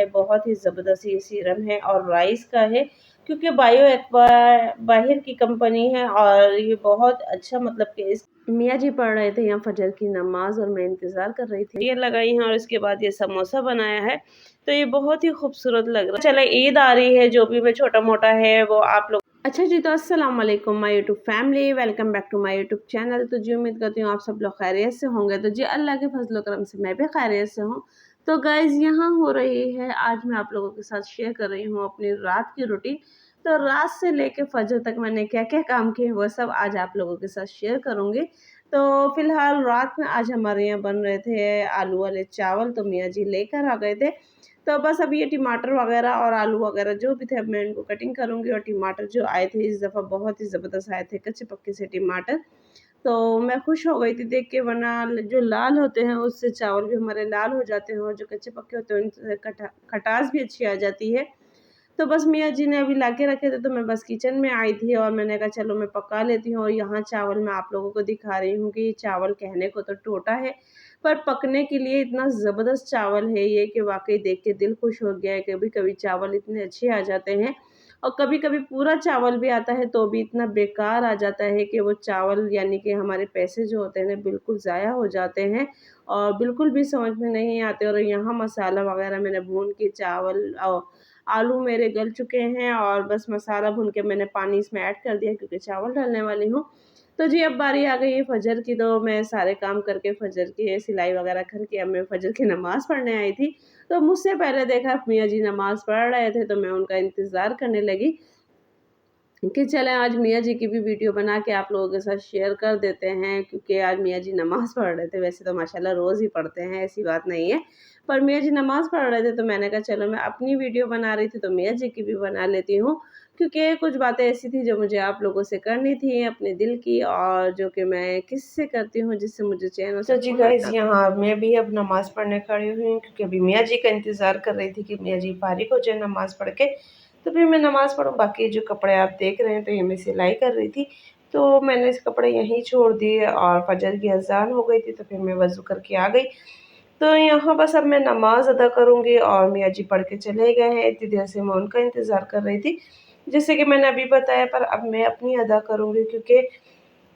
है, बहुत ही ज़बरदस्त ये सीरम है और राइस का है, क्योंकि बायो एक्वा बाहर की कंपनी है और ये बहुत अच्छा मतलब कि इस मियाँ जी पढ़ रहे थे यहाँ फजर की नमाज और मैं इंतज़ार कर रही थी। ये लगाई हैं और इसके बाद ये समोसा बनाया है, तो ये बहुत ही खूबसूरत लग रहा है। चले ईद आ रही है, जो भी मैं छोटा-मोटा है वो आप लोग अच्छा जी, तो अस्सलाम वालेकुम my YouTube family, welcome back to my YouTube channel. तो जी उम्मीद करती हूँ आप सब लोग खैरियत से होंगे। तो जी अल्लाह के फजल करम से मैं भी खैरियत से हूँ। तो गाइज़ यहाँ हो रही है, आज मैं आप लोगों के साथ शेयर कर रही हूँ अपनी रात की रूटीन। तो रात से लेके फजर तक मैंने क्या-क्या काम किए वो सब आज आप लोगों के साथ शेयर करूँगी। तो फ़िलहाल रात में आज हमारे यहाँ बन रहे थे आलू वाले चावल, तो मियाँ जी लेकर आ गए थे। तो बस अब ये टमाटर वगैरह और आलू वगैरह जो भी थे, अब मैं इनको कटिंग करूँगी। और टमाटर जो आए थे इस दफ़ा बहुत ही ज़बरदस्त आए थे, कच्चे-पक्के से टमाटर। तो मैं खुश हो गई थी देख के, वरना जो लाल होते हैं उससे चावल भी हमारे लाल हो जाते हैं और जो कच्चे-पक्के होते हैं उनसे खटास भी अच्छी आ जाती है। तो बस मियाँ जी ने अभी लाके रखे थे, तो मैं बस किचन में आई थी और मैंने कहा चलो मैं पका लेती हूँ। और यहाँ चावल मैं आप लोगों को दिखा रही हूँ कि ये चावल कहने को तो टोटा है, पर पकने के लिए इतना ज़बरदस्त चावल है ये कि वाक़ई देख के दिल खुश हो गया है। कभी-कभी चावल इतने अच्छे आ जाते हैं और कभी-कभी पूरा चावल भी आता है तो भी इतना बेकार आ जाता है कि वो चावल यानी कि हमारे पैसे जो होते हैं ना बिल्कुल ज़ाया हो जाते हैं और बिल्कुल भी समझ में नहीं आते। और यहाँ मसाला वग़ैरह मैंने भून के चावल आलू मेरे गल चुके हैं और बस मसाला भून के मैंने पानी इसमें ऐड कर दिया क्योंकि चावल डालने वाली हूँ। तो जी अब बारी आ गई है फ़जर की, तो मैं सारे काम करके फ़जर की सिलाई वगैरह करके अब मैं फ़जर की नमाज़ पढ़ने आई थी। तो मुझसे पहले देखा मियाँ जी नमाज़ पढ़ रहे थे, तो मैं उनका इंतज़ार करने लगी कि चलें आज मियाँ जी की भी वीडियो बना के आप लोगों के साथ शेयर कर देते हैं, क्योंकि आज मियाँ जी नमाज़ पढ़ रहे थे। वैसे तो माशाल्लाह रोज़ ही पढ़ते हैं, ऐसी बात नहीं है। पर मियाँ जी नमाज़ पढ़ रहे थे तो मैंने कहा चलो मैं अपनी वीडियो बना रही थी तो मियाँ जी की भी बना लेती हूँ, क्योंकि कुछ बातें ऐसी थी जो मुझे आप लोगों से करनी थी अपने दिल की और जो कि मैं किससे करती हूँ जिससे मुझे चैन और तो जी गाइज़ यहाँ मैं भी अब नमाज़ पढ़ने खड़ी हुई हूँ, क्योंकि अभी मियाँ जी का इंतज़ार कर रही थी कि मियाँ जी फ़ारिग हो जाए नमाज़ पढ़ के, तो फिर मैं नमाज़ पढ़ूँ। बाकी जो कपड़े आप देख रहे हैं तो ये मैं सिलाई कर रही थी, तो मैंने इस कपड़े यहीं छोड़ दिए और फ़जर की अज़ान हो गई थी तो फिर मैं वज़ू करके आ गई। तो यहाँ बस अब मैं नमाज़ अदा करूँगी और मियाँ जी पढ़ के चले गए हैं, इतनी देर से मैं उनका इंतज़ार कर रही थी। जैसे कि मैंने अभी बताया, पर अब मैं अपनी अदा करूँगी, क्योंकि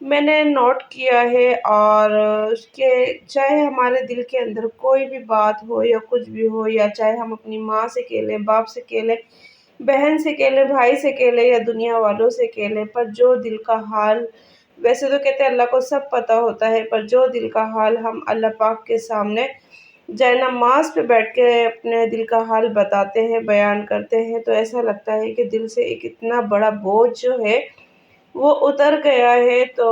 मैंने नोट किया है और उसके चाहे हमारे दिल के अंदर कोई भी बात हो या कुछ भी हो, या चाहे हम अपनी माँ से कह लें, बाप से कह लें, बहन से कह लें, भाई से कह लें या दुनिया वालों से कह लें, पर जो दिल का हाल, वैसे तो कहते हैं अल्लाह को सब पता होता है, पर जो दिल का हाल हम अल्लाह पाक के सामने जाए-नमाज़ पे बैठ के अपने दिल का हाल बताते हैं, बयान करते हैं, तो ऐसा लगता है कि दिल से एक इतना बड़ा बोझ जो है वो उतर गया है। तो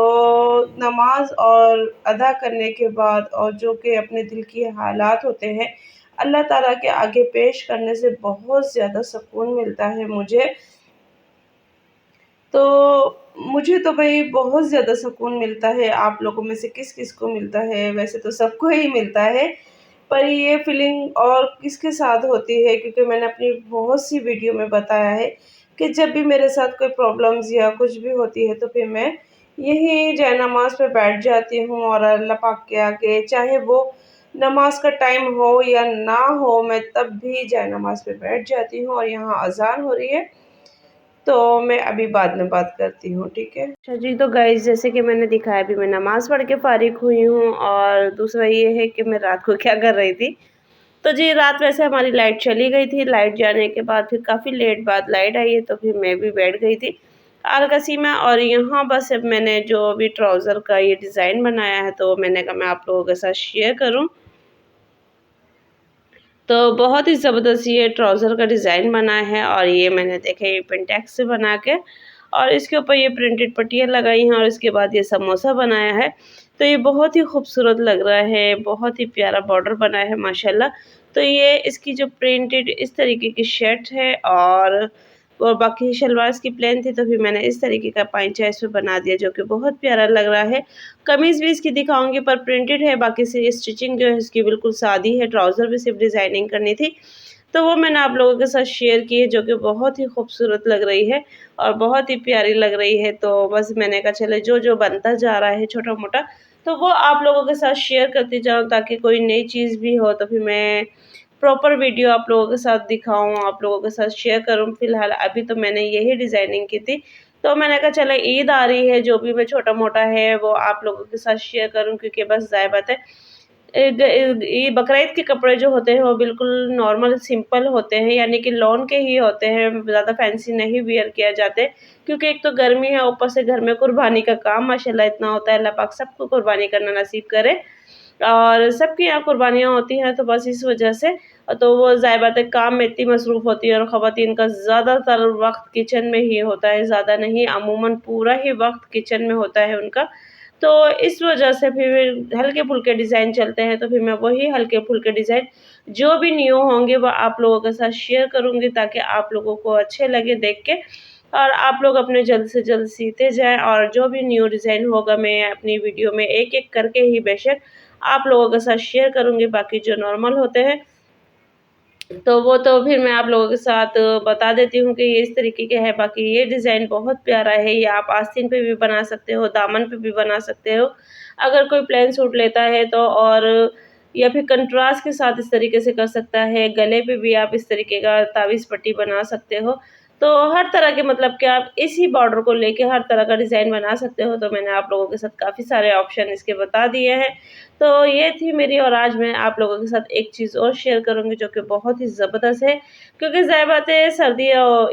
नमाज़ और अदा करने के बाद और जो कि अपने दिल की हालात होते हैं, अल्लाह ताला के आगे पेश करने से बहुत ज़्यादा सुकून मिलता है मुझे। तो मुझे तो भई बहुत ज़्यादा सुकून मिलता है। आप लोगों में से किस-किस को मिलता है? वैसे तो सबको ही मिलता है, पर ये फीलिंग और किसके साथ होती है, क्योंकि मैंने अपनी बहुत सी वीडियो में बताया है कि जब भी मेरे साथ कोई प्रॉब्लम्स या कुछ भी होती है तो फिर मैं यहीं जाए-नमाज़ पे बैठ जाती हूँ और अल्लाह पाक के आगे, चाहे वो नमाज़ का टाइम हो या ना हो, मैं तब भी जाए-नमाज़ पे बैठ जाती हूँ। और यहाँ अज़ान हो रही है, तो मैं अभी बाद में बात करती हूँ, ठीक है? अच्छा जी, तो गाइज़ जैसे कि मैंने दिखाया, अभी मैं नमाज़ पढ़ के फ़ारिग हुई हूँ और दूसरा ये है कि मैं रात को क्या कर रही थी। तो जी रात वैसे हमारी लाइट चली गई थी, लाइट जाने के बाद फिर काफ़ी लेट बाद लाइट आई है, तो फिर मैं भी बैठ गई थी अलकसी में। और यहाँ बस अब मैंने जो अभी ट्राउज़र का ये डिज़ाइन बनाया है, तो मैंने कहा मैं आप लोगों के साथ शेयर करूँ। तो बहुत ही ज़बरदस्त ये ट्राउज़र का डिज़ाइन बना है और ये मैंने देखा ये पेंटेक्स से बना के और इसके ऊपर ये प्रिंटेड पट्टियाँ लगाई हैं और इसके बाद ये समोसा बनाया है। तो ये बहुत ही खूबसूरत लग रहा है, बहुत ही प्यारा बॉर्डर बना है माशाल्लाह। तो ये इसकी जो प्रिंटेड इस तरीके की शर्ट है और बाकी शलवार इसकी प्लेन थी, तो फिर मैंने इस तरीके का पाइंचा इसमें बना दिया जो कि बहुत प्यारा लग रहा है। कमीज़ भी इसकी दिखाऊँगी पर प्रिंटेड है, बाकी से स्टिचिंग जो है इसकी बिल्कुल सादी है, ट्राउज़र भी सिर्फ़ डिज़ाइनिंग करनी थी। तो वो मैंने आप लोगों के साथ शेयर की है, जो कि बहुत ही खूबसूरत लग रही है और बहुत ही प्यारी लग रही है। तो बस मैंने कहा चले जो-जो बनता जा रहा है छोटा-मोटा, तो वो आप लोगों के साथ शेयर करती जाऊँ, ताकि कोई नई चीज़ भी हो तो फिर मैं प्रॉपर वीडियो आप लोगों के साथ दिखाऊँ, आप लोगों के साथ शेयर करूँ। फ़िलहाल अभी तो मैंने यही डिज़ाइनिंग की थी, तो मैंने कहा चलो ईद आ रही है, जो भी मैं छोटा-मोटा है वो आप लोगों के साथ शेयर करूँ, क्योंकि बस ज़ाहिर बात है ये बकरीद के कपड़े जो होते हैं वो बिल्कुल नॉर्मल सिंपल होते हैं, यानी कि लॉन के ही होते हैं, ज़्यादा फैंसी नहीं वियर किया जाते। क्योंकि एक तो गर्मी है, ऊपर से घर में कुर्बानी का काम माशाल्लाह इतना होता है, अल्लाह पाक सबको कुर्बानी करना नसीब करे। और सबके यहाँ कुर्बानियाँ होती हैं, तो बस इस वजह से तो वो ज़ाहिर बात है काम में इतनी मसरूफ़ होती है, और ख़वातीन का ज़्यादातर वक़्त किचन में ही होता है, ज़्यादा नहीं अमूमन पूरा ही वक़्त किचन में होता है उनका। तो इस वजह से फिर हल्के-फुल्के डिज़ाइन चलते हैं, तो फिर मैं वही हल्के-फुल्के डिज़ाइन जो भी न्यू होंगे वो आप लोगों के साथ शेयर करूँगी, ताकि आप लोगों को अच्छे लगे देख के, और आप लोग अपने जल्द से जल्द सीते जाएँ। और जो भी न्यू डिज़ाइन होगा मैं अपनी वीडियो में एक-एक करके ही बेशक आप लोगों के साथ शेयर करूँगी। बाकी जो नॉर्मल होते हैं तो वो तो फिर मैं आप लोगों के साथ बता देती हूँ कि ये इस तरीके के है। बाकी ये डिज़ाइन बहुत प्यारा है, ये आप आस्तीन पे भी बना सकते हो, दामन पे भी बना सकते हो, अगर कोई प्लेन सूट लेता है तो। और या फिर कंट्रास्ट के साथ इस तरीके से कर सकता है, गले पे भी आप इस तरीके का तावीज़ पट्टी बना सकते हो। तो हर तरह के मतलब कि आप इसी बॉर्डर को लेके हर तरह का डिज़ाइन बना सकते हो, तो मैंने आप लोगों के साथ काफ़ी सारे ऑप्शन इसके बता दिए हैं। तो ये थी मेरी, और आज मैं आप लोगों के साथ एक चीज़ और शेयर करूँगी जो कि बहुत ही ज़बरदस्त है, क्योंकि ज़ाहिर बात है सर्दी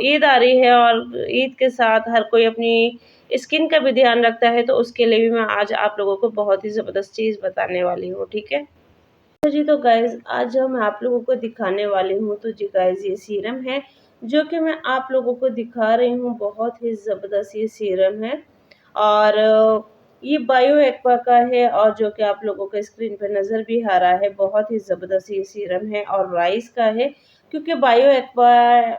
ईद आ रही है, और ईद के साथ हर कोई अपनी स्किन का भी ध्यान रखता है, तो उसके लिए भी मैं आज आप लोगों को बहुत ही ज़बरदस्त चीज़ बताने वाली हूँ, ठीक है? तो जी, तो गाइज़ आज जो मैं आप लोगों को दिखाने वाली हूँ, तो जी गाइज़ ये सीरम है, जो कि मैं आप लोगों को दिखा रही हूँ, बहुत ही ज़बरदस्त ये सीरम है। और ये बायो एक्वा का है, और जो कि आप लोगों को स्क्रीन पे नज़र भी आ रहा है, बहुत ही ज़बरदस्त ये सीरम है, और राइस का है, क्योंकि बायो एक्वा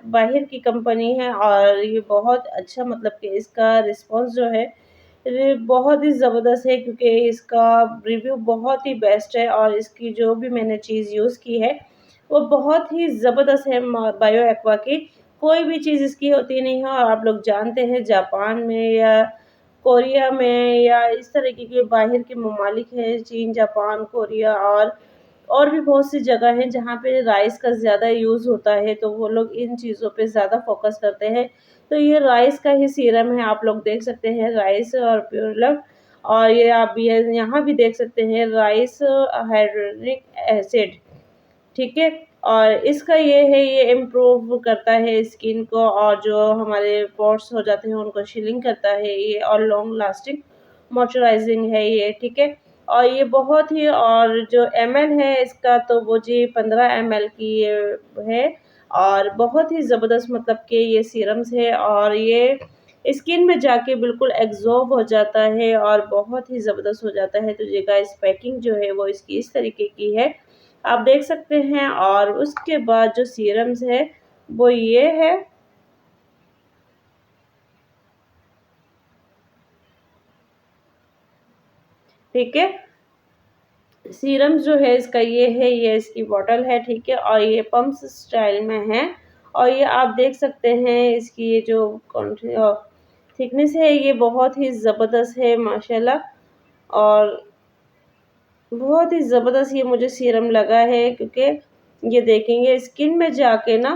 बाहिर की कंपनी है, और ये बहुत अच्छा मतलब कि इसका रिस्पॉन्स जो है बहुत ही ज़बरदस्त है, क्योंकि इसका रिव्यू बहुत ही बेस्ट है, और इसकी जो भी मैंने चीज़ यूज़ की है, वो बहुत ही ज़बरदस्त है बायो एक्वा की। कोई भी चीज़ इसकी होती नहीं है, और आप लोग जानते हैं जापान में या कोरिया में या इस तरीके के बाहर के ममालिक हैं, चीन, जापान, कोरिया, और भी बहुत सी जगह हैं जहाँ पे राइस का ज़्यादा यूज़ होता है, तो वो लोग इन चीज़ों पे ज़्यादा फ़ोकस करते हैं। तो ये राइस का ही सीरम है, आप लोग देख सकते हैं राइस और प्योरलव, और ये आप ये यहाँ भी देख सकते हैं राइस हाइड्रोनिक एसिड, ठीक है? और इसका ये है, ये इम्प्रूव करता है स्किन को, और जो हमारे पोर्स हो जाते हैं उनको शिलिंग करता है ये, और लॉन्ग लास्टिंग मॉइस्चराइजिंग है ये, ठीक है? और ये बहुत ही, और जो एमएल है इसका तो वो जी 15 एमएल की ये है, और बहुत ही ज़बरदस्त मतलब कि ये सीरम्स है, और ये स्किन में जाके बिल्कुल एब्ज़ॉर्ब हो जाता है, और बहुत ही ज़बरदस्त हो जाता है। तो ये गाइस पैकिंग जो है वो इसकी इस तरीके की है, आप देख सकते हैं। और उसके बाद जो सीरम्स है वो ये है, ठीक है? सीरम्स जो है इसका ये है, ये इसकी बॉटल है, ठीक है? और ये पम्प्स स्टाइल में है, और ये आप देख सकते हैं इसकी ये जो थिकनेस है ये बहुत ही ज़बरदस्त है माशाल्लाह, और बहुत ही ज़बरदस्त ये मुझे सीरम लगा है, क्योंकि ये देखेंगे स्किन में जाके ना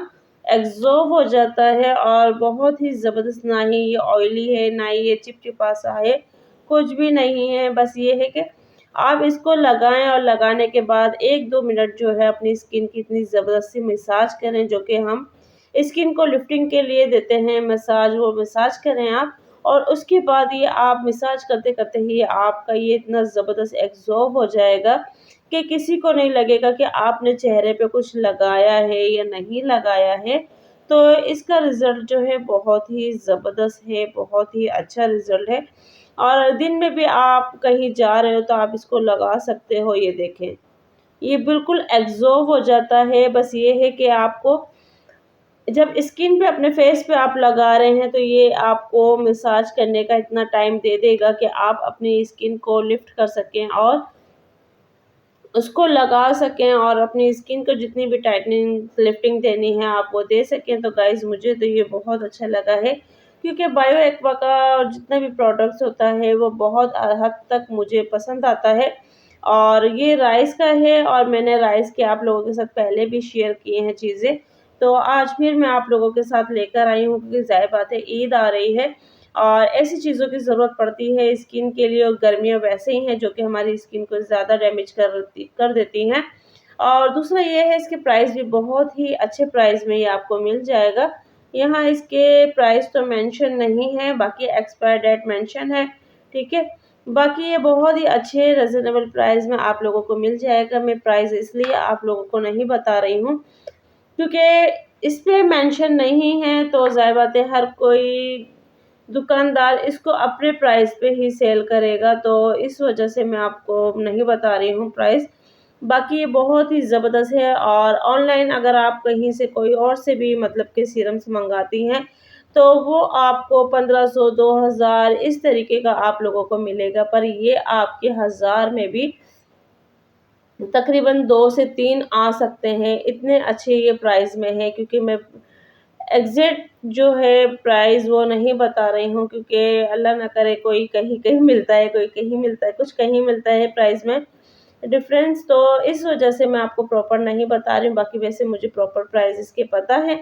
एब्ज़ॉर्ब हो जाता है, और बहुत ही ज़बरदस्त, ना ही ये ऑयली है, ना ही ये चिपचिपा सा है, कुछ भी नहीं है। बस ये है कि आप इसको लगाएँ, और लगाने के बाद 1-2 मिनट जो है अपनी स्किन की इतनी ज़बरदस्त सी मसाज करें, जो कि हम स्किन को लिफ्टिंग के लिए देते हैं मसाज, वो मसाज करें आप। और उसके बाद ये आप मसाज करते-करते ही आपका ये इतना ज़बरदस्त एब्ज़ॉर्ब हो जाएगा कि किसी को नहीं लगेगा कि आपने चेहरे पे कुछ लगाया है या नहीं लगाया है। तो इसका रिज़ल्ट जो है बहुत ही ज़बरदस्त है, बहुत ही अच्छा रिज़ल्ट है, और दिन में भी आप कहीं जा रहे हो तो आप इसको लगा सकते हो। ये देखें, ये बिल्कुल एब्ज़ॉर्ब हो जाता है, बस ये है कि आपको जब स्किन पे अपने फेस पे आप लगा रहे हैं, तो ये आपको मसाज करने का इतना टाइम दे देगा कि आप अपनी स्किन को लिफ्ट कर सकें, और उसको लगा सकें, और अपनी स्किन को जितनी भी टाइटनिंग, लिफ्टिंग देनी है आप वो दे सकें। तो गाइज़ मुझे तो ये बहुत अच्छा लगा है, क्योंकि बायो एक्वा का जितना भी प्रोडक्ट्स होता है वो बहुत हद तक मुझे पसंद आता है, और ये राइस का है और मैंने राइस के आप लोगों के साथ पहले भी शेयर किए हैं चीज़ें। तो आज फिर मैं आप लोगों के साथ लेकर आई हूँ क्योंकि ज़ाहिर बात है ईद आ रही है और ऐसी चीज़ों की ज़रूरत पड़ती है स्किन के लिए, और गर्मियाँ वैसे ही हैं जो कि हमारी स्किन को ज़्यादा डैमेज कर देती हैं। और दूसरा ये है, इसके प्राइस भी बहुत ही अच्छे प्राइस में ये आपको मिल जाएगा। यहाँ इसके प्राइस तो मेंशन नहीं है, बाकी एक्सपायर डेट मेंशन है, ठीक है। बाकी ये बहुत ही अच्छे रीज़नेबल प्राइस में आप लोगों को मिल जाएगा। मैं प्राइस इसलिए आप लोगों को नहीं बता रही हूँ क्योंकि इस पे मेंशन नहीं है, तो ज़ाहिर बात है हर कोई दुकानदार इसको अपने प्राइस पे ही सेल करेगा, तो इस वजह से मैं आपको नहीं बता रही हूँ प्राइस। बाकी ये बहुत ही ज़बरदस्त है और ऑनलाइन अगर आप कहीं से कोई और से भी मतलब के सीरम्स मंगाती हैं, तो वो आपको 1500 2000 इस तरीके का आप लोगों को मिलेगा, पर ये आपके 1000 में भी तकरीबन 2 से 3 आ सकते हैं, इतने अच्छे ये प्राइस में है। क्योंकि मैं एग्ज़ैक्ट जो है प्राइस वो नहीं बता रही हूँ क्योंकि अल्लाह ना करे कोई कहीं-कहीं मिलता है, कोई कहीं मिलता है, कुछ कहीं मिलता है प्राइस में डिफ़रेंस, तो इस वजह से मैं आपको प्रॉपर नहीं बता रही हूँ। बाकी वैसे मुझे प्रॉपर प्राइस इसके पता है,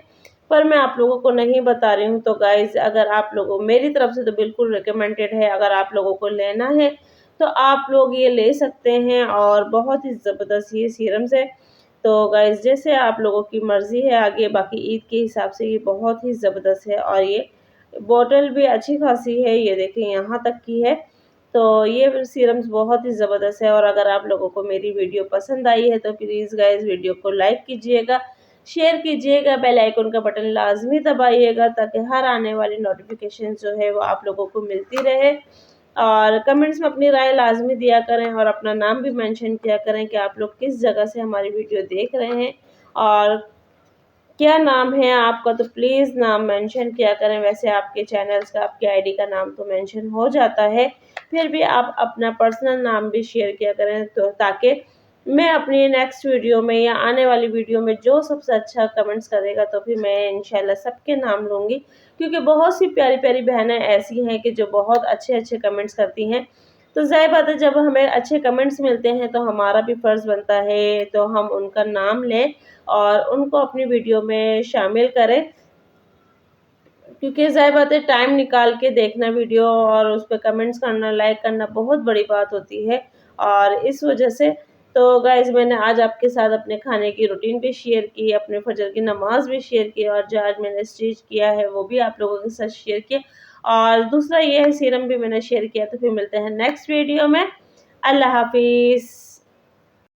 पर मैं आप लोगों को नहीं बता रही हूँ। तो गाइज़ अगर आप लोगों मेरी तरफ से तो बिल्कुल रिकमेंडेड है, अगर आप लोगों को लेना है, तो आप लोग ये ले सकते हैं और बहुत ही ज़बरदस्त ये सीरम्स है। तो गाइज़ जैसे आप लोगों की मर्ज़ी है आगे, बाकी ईद के हिसाब से ये बहुत ही ज़बरदस्त है और ये बॉटल भी अच्छी खासी है, ये देखें यहाँ तक की है। तो ये सीरम्स बहुत ही ज़बरदस्त है और अगर आप लोगों को मेरी वीडियो पसंद आई है तो प्लीज़ गाइज़ वीडियो को लाइक कीजिएगा, शेयर कीजिएगा, बेल आइकन का बटन लाज़मी दबाइएगा ताकि हर आने वाली नोटिफ़िकेशन जो है वो आप लोगों को मिलती रहे। और कमेंट्स में अपनी राय लाज़मी दिया करें और अपना नाम भी मेंशन किया करें कि आप लोग किस जगह से हमारी वीडियो देख रहे हैं और क्या नाम है आपका, तो प्लीज़ नाम मेंशन किया करें। वैसे आपके चैनल्स का, आपके आईडी का नाम तो मेंशन हो जाता है, फिर भी आप अपना पर्सनल नाम भी शेयर किया करें तो ताकि मैं अपनी नेक्स्ट वीडियो में या आने वाली वीडियो में जो सबसे अच्छा कमेंट्स करेगा तो फिर मैं इंशाल्लाह सबके नाम लूँगी। क्योंकि बहुत सी प्यारी-प्यारी बहनें ऐसी हैं कि जो बहुत अच्छे-अच्छे कमेंट्स करती हैं। तो ज़ाहिर बात है जब हमें अच्छे कमेंट्स मिलते हैं तो हमारा भी फ़र्ज़ बनता है तो हम उनका नाम लें और उनको अपनी वीडियो में शामिल करें। क्योंकि ज़ाहिर बात है टाइम निकाल के देखना वीडियो और उस पे कमेंट्स करना, लाइक करना बहुत बड़ी बात होती है और इस वजह से तो गाइज़ मैंने आज आपके साथ अपने खाने की रूटीन भी शेयर की, अपने फजर की नमाज़ भी शेयर की और जो आज मैंने स्टिच किया है वो भी आप लोगों के साथ शेयर किया और दूसरा ये है सीरम भी मैंने शेयर किया। तो फिर मिलते हैं नेक्स्ट वीडियो में। अल्लाह हाफ़िज़।